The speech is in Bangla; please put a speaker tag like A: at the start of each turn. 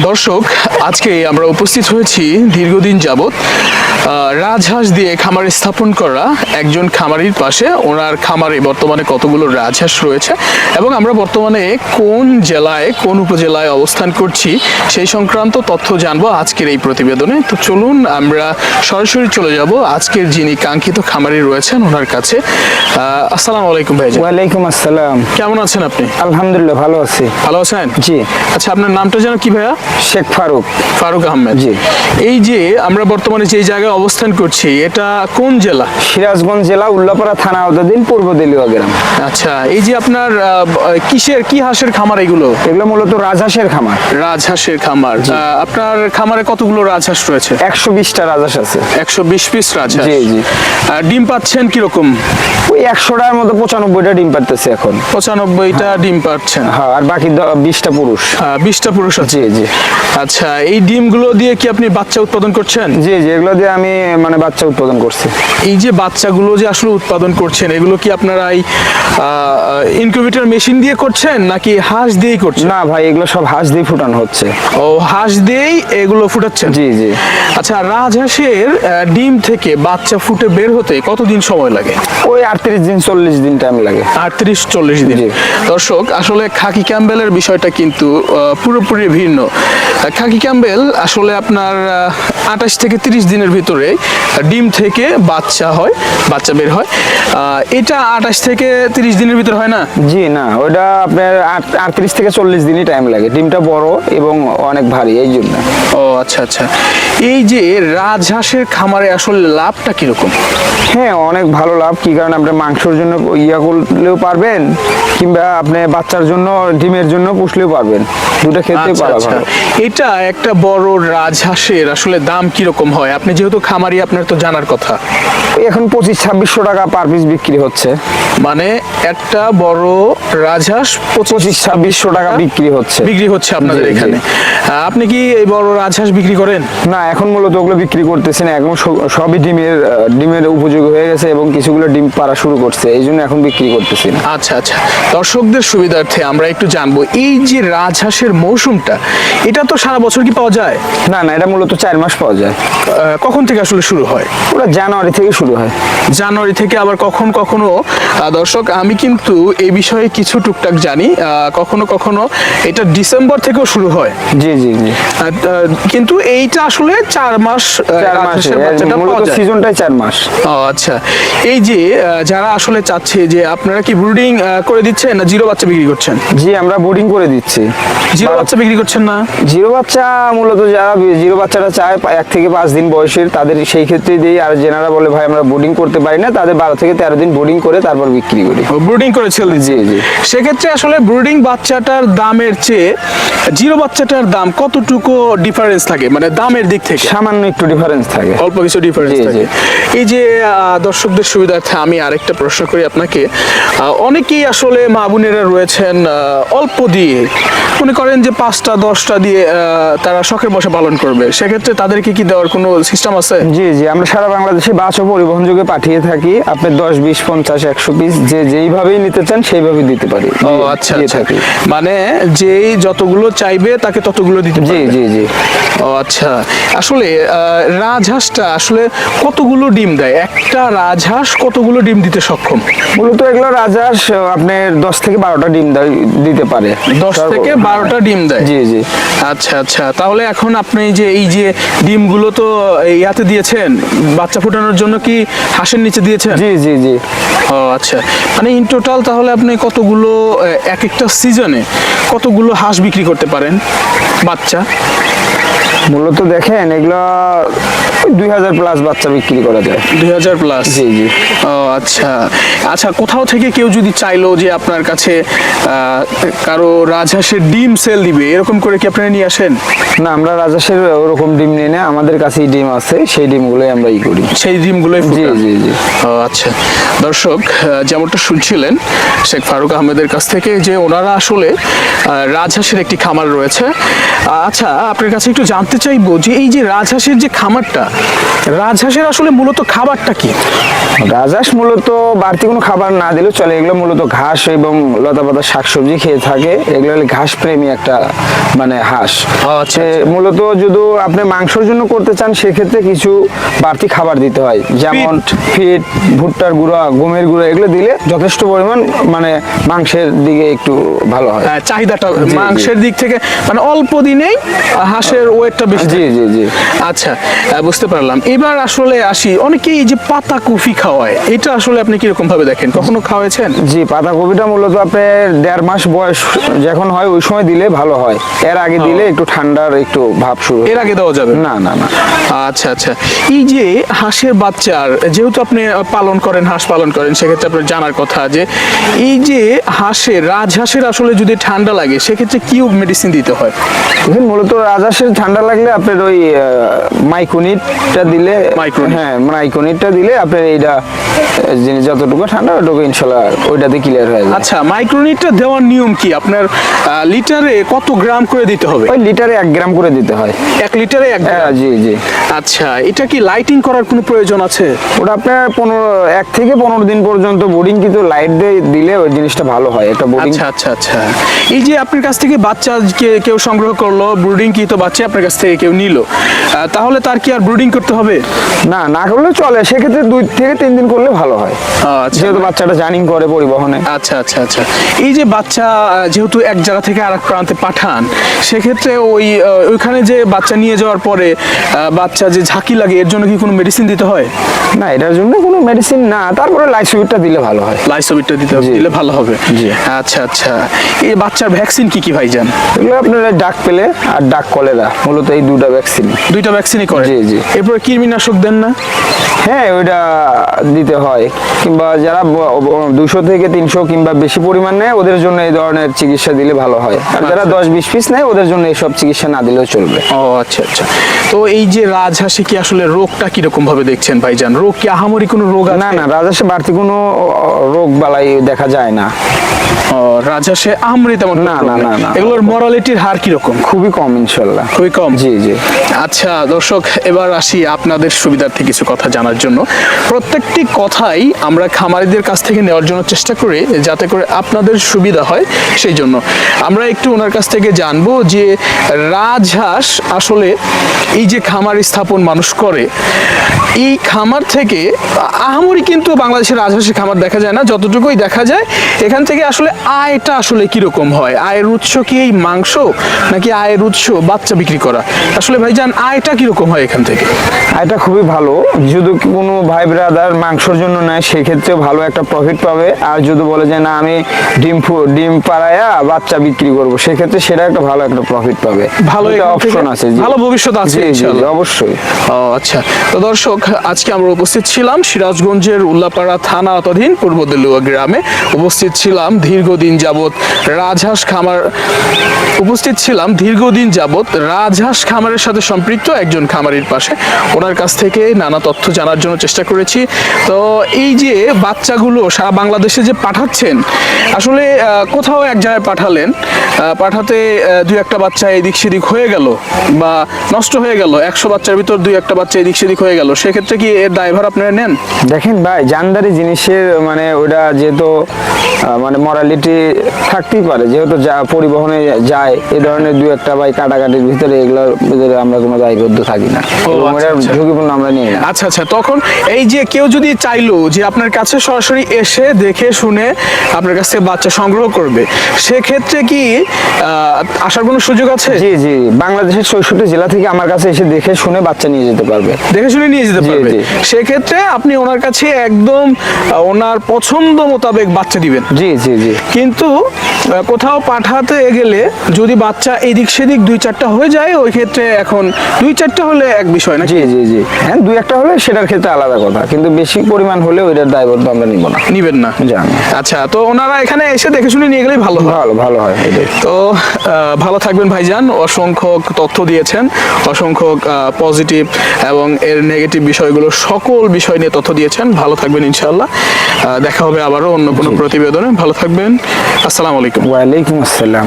A: দর্শক, আজকে আমরা উপস্থিত হয়েছি দীর্ঘদিন যাবৎ রাজহাঁস দিয়ে খামার স্থাপন করা একজন খামারির পাশে। ওনার খামারে বর্তমানে কতগুলো রাজহাঁস রয়েছে এবং আমরা বর্তমানে কোন জেলায় কোন উপজেলায় অবস্থান করছি সেই সংক্রান্ত তথ্য জানবো আজকের এই প্রতিবেদনে। তো চলুন আমরা সরাসরি চলে যাব আজকের যিনি কাঙ্ক্ষিত খামারি রয়েছেন ওনার কাছে। আসসালামু আলাইকুম ভাই।
B: ওয়ালাইকুম আসসালাম।
A: কেমন আছেন আপনি?
B: আলহামদুলিল্লাহ, ভালো আছি।
A: ভালো আছেন?
B: জি।
A: আচ্ছা, আপনার নামটা যেন কি ভাইয়া?
B: শেখ ফারুক।
A: ফারুক আহমেদ।
B: জি।
A: এই যে আমরা বর্তমানে যে জায়গায় অবস্থান করছি এটা কোন জেলা?
B: সিরাজগঞ্জ জেলা, উল্লাপাড়া থানা আওতাধীন, পূর্ব দেলিয়া গ্রাম।
A: আচ্ছা, এই যে আপনার কি হাঁসের খামার এগুলো?
B: এগুলো মূলত রাজহাঁসের খামার।
A: রাজহাঁসের খামার। আপনার খামারে কতগুলো রাজহাঁস রয়েছে?
B: 120টা রাজহাঁস আছে।
A: 120 পিস রাজহাঁস।
B: জি জি।
A: ডিম পাচ্ছেন কিরকম?
B: ওই 100টার মতো 95টা ডিম পারতেছে এখন।
A: 95টা ডিম পাচ্ছেন।
B: হ্যাঁ, আর বাকি 20টা পুরুষ।
A: 20টা পুরুষ আছে।
B: জি জি।
A: আচ্ছা, এই ডিমগুলো দিয়ে কি আপনি বাচ্চা উৎপাদন করছেন?
B: জি জি, এগুলো দিয়ে আমি বাচ্চা উৎপাদন করছি।
A: এই যে বাচ্চাগুলো যে আসলে উৎপাদন করছেন এগুলো কি আপনারা এই ইনকিউবেটর মেশিন দিয়ে করছেন নাকি হাঁস দিয়েই করছেন?
B: না ভাই, এগুলো সব হাঁস দিয়ে ফুটানো হচ্ছে।
A: ও, হাঁস দিয়েই এগুলো ফুটাচ্ছেন?
B: জি জি।
A: আচ্ছা, রাজহাঁসের ডিম থেকে বাচ্চা ফুটে বের হতে কতদিন সময় লাগে?
B: ওই 38 দিন 40 দিন টাইম লাগে।
A: 38-40 দিন। দর্শক, আসলে খাকি ক্যাম্বেলের বিষয়টা কিন্তু পুরোপুরি ভিন্ন। খাকি ক্যাম্বেল আসলে আপনার 28 থেকে 30 দিনের ভিতরে ডিম থেকে বাচ্চা হয়, বাচ্চা বের হয়। এটা 28 থেকে 30 দিনের ভিতরে হয় না?
B: জি না, ওটা আপনার 38 থেকে 40 দিনই টাইম লাগে। ডিমটা বড় এবং অনেক ভারী, এই জন্য।
A: ও আচ্ছা আচ্ছা। এই যে রাজহাঁসের খামারে আসলে লাভটা কিরকম?
B: হ্যাঁ, অনেক ভালো লাভ। কি কারণে আপনি মাংসের জন্য ইয়া করলেও পারবেন, কিংবা আপনি বাচ্চার জন্য ডিমের জন্য পুষলেও পারবেন, দুটো ক্ষেত্রে পারা ভালো।
A: এটা একটা বড় রাজহাঁসের আসলে দাম কিরকম হয়? আপনি যেহেতু খামারি, আপনার তো জানার কথা।
B: এখন 2500-2600 টাকা পার পিস বিক্রি হচ্ছে।
A: মানে একটা বড় রাজহাঁস
B: 2500-2600 টাকা বিক্রি হচ্ছে
A: আপনাদের
B: জি, জি।
A: এখানে। আপনি কি এই বড় রাজহাঁস বিক্রি করেন?
B: না, এখন মূলত ওগুলো বিক্রি করতেছি না। এখন সবই ডিমের উপযোগী হয়ে গেছে এবং কিছুগুলো ডিম পাড়া শুরু করছে, এই জন্য এখন বিক্রি করতেছি না।
A: আচ্ছা আচ্ছা, দর্শকদের সুবিধার্থে আমরা একটু জানবো, এই যে রাজহাঁসের মৌসুমটা, এটা তো সারা বছর কি পাওয়া যায়?
B: না না, এটা মূলত 4 মাস পাওয়া যায়।
A: কখন থেকে আসলে শুরু হয়?
B: ওটা জানুয়ারি থেকে শুরু হয়।
A: জানুয়ারি থেকে। আবার কখনো দর্শক, আমি কিন্তু এই বিষয়ে কিছু টুকটাক জানি, কখনো এটা ডিসেম্বর থেকেও শুরু হয়।
B: জি জি জি।
A: কিন্তু এইটা আসলে 4 মাস।
B: 4 মাস মূলত সিজনটাই 4 মাস।
A: ও আচ্ছা। এই যে যারা আসলে চাচ্ছে যে আপনারা কি ব্রুডিং করে দিচ্ছেন না জিরো বাচ্চা বিক্রি করছেন?
B: জি, আমরা বোর্ডিং করে দিচ্ছি।
A: জিরো বাচ্চা বিক্রি করছেন না?
B: জিরো বাচ্চা মূলত যারা জিরো বাচ্চাটা চায় 1 থেকে 5 দিন বয়সের, তাদের সেই ক্ষেত্রে দিই। আর যেনারা বলে ভাই আমরা বোর্ডিং করতে পারি না, তাদের 12 থেকে 13 দিন বোর্ডিং করে তারপর বিক্রি করি।
A: ব্রুডিং করে ছেড়ে?
B: জি জি।
A: সেক্ষেত্রে আসলে ব্রুডিং বাচ্চাটার দামের চেয়ে জিরো বাচ্চাটার দাম কতটুকু ডিফারেন্স থাকে, মানে দামের দিক থেকে?
B: সামান্য একটু ডিফারেন্স থাকে,
A: অল্প কিছু ডিফারেন্স থাকে। এই যে দর্শকদের সুবিধার্থে আমি আরেকটা প্রশ্ন করি আপনাকে। অনেকেই আসলে মা বোনেরা রয়েছেন অল্প দিয়ে মনে করেন যে 5টা 10টা দিয়ে তারা শখের বশে পালন করবে, সেক্ষেত্রে তাদেরকে কি দেওয়ার কোনো সিস্টেম আছে?
B: জি জি, আমরা সারা বাংলাদেশে বাস ও পরিবহন যোগে পাঠিয়ে থাকি। আপনি 10, 20, 50, 100 পিস যেইভাবেই নিতে চান সেইভাবেই দিতে পারি।
A: ও আচ্ছা আচ্ছা, মানে যেই যতগুলো চাইবে তাকে ততগুলো দিতে পারবে?
B: জি জি জি।
A: ও আচ্ছা। আসলে রাজহাঁসটা আসলে কতগুলো ডিম দেয়? একটা রাজহাঁস কতগুলো ডিম দিতে সক্ষম?
B: মূলত এগুলো রাজহাঁস আপনার 10 থেকে 12টা ডিম দিতে পারে।
A: 10 থেকে 12টা ডিম দেয়?
B: জি জি।
A: আচ্ছা আচ্ছা, তাহলে এখন আপনি যে এই যে ডিমগুলো তো ইয়াতে দিয়েছেন বাচ্চা ফোটানোর জন্য, কি হাঁসের নিচে দিয়েছেন?
B: জি জি জি।
A: ও আচ্ছা, মানে ইন টোটাল তাহলে আপনি কতগুলো এক একটা সিজনে কতগুলো হাঁস বিক্রি করতে পারেন বাচ্চা?
B: মূলত দেখেন এগুলো 2000 প্লাস বাচ্চা বিক্রি করা যায়।
A: 2000 প্লাস?
B: জি জি।
A: ও আচ্ছা আচ্ছা। কোথাও থেকে কেউ যদি চাইলো যে আপনার কাছে কারো রাজহাঁসের ডিম সেল দিবে, এরকম করে কি আপনারা নিয়ে আসেন?
B: না, আমরা রাজহাঁসের ওরকম ডিম নিই না, আমাদের কাছেই ডিম আছে, সেই ডিমগুলোই আমরা করি।
A: সেই ডিমগুলোই?
B: জি জি জি।
A: ও আচ্ছা। দর্শক, যেমনটা শুনছিলেন শেখ ফারুক আহমেদের কাছ থেকে যে ওনারা আসলে রাজহাঁসের একটি খামার রয়েছে। আচ্ছা, আপনার কাছে একটু জানতে চাইবো যে এই যে রাজহাঁসের যে খামারটা, রাজহাঁসের আসলে মূলত খাবারটা কি?
B: রাজহাঁস মূলত বাড়তি কোনো খাবার না দিলেও চলে, এগুলো মূলত ঘাস এবং লতাপাতা শাকসবজি খেয়ে থাকে। এগুলো হলো ঘাস প্রেমী একটা মানে হাঁস।
A: আচ্ছা,
B: মূলত যদি আপনি মাংসের জন্য করতে চান সেক্ষেত্রে কিছু বাড়তি খাবার দিতে হয়, যেমন ফিট, ভুট্টার গুঁড়া, গমের গুঁড়া, এগুলো দিলে যথেষ্ট পরিমাণ মানে মাংসের দিকে একটু ভালো হয়।
A: চাহিদাটা
B: জি।
A: মাংসের দিক থেকে মানে অল্প দিনেই হাঁসের ওয়েটটা বেশি।
B: জি জি জি।
A: আচ্ছা, বুঝতে পারলাম। এবার আসলে আসি, অনেকেই এই যে পাতা কফি খাওয়ায়, এটা আসলে আপনি কিরকম ভাবে দেখেন, কখনো খাওয়াইছেন?
B: জি, পাতাকপিটা মূলত আপনার 1.5 মাস বয়স যখন হয় ওই সময় দিলে ভালো হয়। এর আগে দিলে একটু ঠান্ডার একটু ভাব শুরু।
A: এর আগে দেওয়া যাবে
B: না না না।
A: আচ্ছা আচ্ছা। এই যে হাঁসের বাচ্চার, যেহেতু আপনি পালন করেন, হাঁস পালন করেন, সেক্ষেত্রে আপনার জানার কথা যে এই যে হাঁসের, রাজহাঁসের আসলে যদি ঠান্ডা লাগে সেক্ষেত্রে কি মেডিসিন দিতে হয়?
B: দেখুন, মূলত রাজহাঁসের ঠান্ডা লাগলে আপনার ওই মাইকোনিটটা দিলে, হ্যাঁ মাইকোনিটটা দিলে আপনার এইটা জিনিস যতটুকু ঠান্ডা ওটুকু ইনশাল্লাহ ওইটাতে ক্লিয়ার হয়ে যায়।
A: আচ্ছা, মাইক্রোনিটটা দেওয়ার নিয়ম কি? আপনার লিটারে কত গ্রাম করে দিতে হবে?
B: ওই লিটারে 1 গ্রাম করে দিতে হয়।
A: 1 লিটারে 1 গ্রাম?
B: জি জি।
A: আচ্ছা, এটা কি লাইটিং করার কোনো প্রয়োজন আছে?
B: ওটা আপনার 1 থেকে 15 দিন পর্যন্ত বোর্ডিং কিন্তু লাইট দিয়ে দিলে ওই জিনিসটা ভালো হয়। একটা বোর্ডিং।
A: আচ্ছা আচ্ছা আচ্ছা। এই যে আপনার কাছ থেকে বাচ্চা কেউ সংগ্রহ করলো, ব্রুডিং কি তো বাচ্চা আপনার কাছ থেকে কেউ নিল, তাহলে তার কি আর ব্রুডিং করতে হবে?
B: না, না করলে চলে। সেক্ষেত্রে 2 থেকে 3 দিন করলে ভালো হয়,
A: আচ্ছা।
B: যেহেতু বাচ্চাটা জার্নিং করে পরিবহনে।
A: আচ্ছা আচ্ছা আচ্ছা। এই যে বাচ্চা যেহেতু এক জায়গা থেকে আরেক প্রান্তে পাঠান, সেক্ষেত্রে ওইখানে যে বাচ্চা নিয়ে যাওয়ার পরে বাচ্চা যে ঝাঁকি লাগে, এর জন্য কি কোনো মেডিসিন দিতে হয়?
B: না, এটার জন্য কোনো মেডিসিন না, তারপরে লাইসোভিটটা দিলে ভালো হয়।
A: লাইসোভিটটা দিলে ভালো হবে।
B: জি।
A: আচ্ছা আচ্ছা। এই বাচ্চার ভ্যাকসিন কি কি ভাইজান?
B: এগুলো আপনার ডাক পেলে আর ডাক কলেরা, মূলত এই 2টা ভ্যাকসিন।
A: 2টা ভ্যাকসিনই করে?
B: জি জি।
A: এরপরে কৃমিনাশক দেন না?
B: হ্যাঁ, ওইটা দিতে হয়। কিংবা যারা 200 থেকে 300 কিংবা বেশি পরিমাণ নেয় ওদের জন্য এই ধরনের চিকিৎসা দিলে ভালো হয়। আর যারা 10-20 পিস নেয় ওদের জন্য এইসব চিকিৎসা না দিলেও চলবে।
A: ও আচ্ছা আচ্ছা। তো এই যে রাজহাঁসে কি আসলে রোগটা কিরকম ভাবে দেখছেন ভাইজান? রোগ কি আহামরি কোনো রোগ আছে?
B: না না, রাজহাঁসে বাড়তি কোনো রোগ বালাই দেখা যায় না।
A: রাজহাঁসে আহামরি তেমন
B: না,
A: রোগ
B: না,
A: নেই।
B: না, না।
A: এগুলোর মরালিটির হার কিরকম?
B: খুবই কম ইনশাল্লাহ।
A: খুবই কম?
B: জি জি।
A: আচ্ছা দর্শক, এবার আসি আপনাদের সুবিধার্থে কিছু কথা জানার জন্য। প্রত্যেকটি কথাই আমরা খামারিদের কাছ থেকে নেওয়ার জন্য চেষ্টা করি, যাতে করে আপনাদের সুবিধা হয়। সেই জন্য আমরা একটু ওনার কাছ থেকে জানবো যে রাজহাঁস আসলে এই যে খামার স্থাপন মানুষ করে, এই খামার থেকে আহামরি কিন্তু বাংলাদেশের রাজহাঁসের খামার দেখা যায় না, যতটুকুই দেখা যায় এখান থেকে আসলে আয়টা আসলে কিরকম হয়? আয়ের উৎস কি এই মাংস, নাকি আয়ের উৎস বাচ্চা বিক্রি করা? আসলে ভাইজান আয়টা কিরকম হয় এখান থেকে?
B: এটা খুবই ভালো। যদি কোনো ভাই ব্রাদার মাংসের জন্য নেয় সেক্ষেত্রে ভালো একটা প্রফিট পাবে। আর যদি বলে যে না আমি ডিম পাড়ায়া বাচ্চা বিক্রি করব, সেক্ষেত্রে সেটা একটা ভালো একটা প্রফিট পাবে।
A: ভালো
B: অপশন আছে,
A: ভালো ভবিষ্যৎ আছে ইনশাআল্লাহ।
B: অবশ্যই।
A: ও আচ্ছা। তো দর্শক, আজকে আমরা উপস্থিত ছিলাম সিরাজগঞ্জের উল্লাপাড়া থানা আওতাধীন পূর্ব দেলুয়া গ্রামে। উপস্থিত ছিলাম দীর্ঘদিন যাবত রাজহাঁস খামারের সাথে সম্পৃক্ত একজন খামারির পাশে। ওনার কাছ থেকে নানা তথ্য জানার জন্য চেষ্টা করেছি। তো এই যে বাচ্চাগুলো সারা বাংলাদেশে যে পাঠাচ্ছেন, আসলে কোথাও এক জায়গায় পাঠাতে 2-1টা বাচ্চা এদিক সেদিক হয়ে গেল বা নষ্ট হয়ে গেল, 100 বাচ্চার ভিতর 2-1টা বাচ্চা এদিক সেদিক হয়ে গেল, সেক্ষেত্রে কি এর দায়ভার আপনারা নেন?
B: দেখেন ভাই, জানদারি জিনিসের মানে ওটা যেহেতু মানে মরালিটি থাকতেই পারে, যেহেতু যা পরিবহনে যায় এই ধরনের 2-1টা ভাই কাটাকাটির ভিতরে, এগুলোর ভিতরে আমরা কোনো দায়বদ্ধ থাকি না। ঝুঁকিপূর্ণ আমরা নিই না।
A: আচ্ছা আচ্ছা। তখন এই যে কেউ যদি চাইলো যে আপনার কাছে সরাসরি এসে দেখে শুনে আপনার কাছ থেকে বাচ্চা সংগ্রহ করবে, সেক্ষেত্রে কি আসার কোনো সুযোগ আছে?
B: জি জি, বাংলাদেশের 64 জেলা থেকে আমার কাছে এসে দেখে শুনে বাচ্চা নিয়ে যেতে পারবে।
A: দেখে শুনে নিয়ে যেতে পারবে? সেক্ষেত্রে আপনি ওনার কাছে একদম ওনার পছন্দ মোতাবেক বাচ্চা দিবেন?
B: জি জি জি।
A: কিন্তু কোথাও পাঠাতে গেলে যদি বাচ্চা এদিক সেদিক 2-4টা হয়ে যায়, ওই ক্ষেত্রে এখন 2-4টা হলে এক বিষয় না?
B: জি জি জি। হ্যাঁ, 2-1টা হলে সেটার ক্ষেত্রে আলাদা কথা, কিন্তু বেশি পরিমাণ হলে ওইটার দায়বদ্ধ আমরা নিব না।
A: নিবেন না?
B: জানি।
A: আচ্ছা, তো ওনারা এখানে এসে দেখে শুনে নিয়ে গেলেই ভালো হয়?
B: ভালো হয়।
A: তো ভালো থাকবেন ভাইজান। অসংখ্য তথ্য দিয়েছেন, অসংখ্য পজিটিভ এবং এর নেগেটিভ বিষয়গুলো, সকল বিষয় নিয়ে তথ্য দিয়েছেন। ভালো থাকবেন ইনশাআল্লাহ। দেখা হবে আবারও অন্য কোনো প্রতিবেদনে। ভালো থাকবেন। আসসালামু আলাইকুম।
B: ওয়ালাইকুম আসসালাম।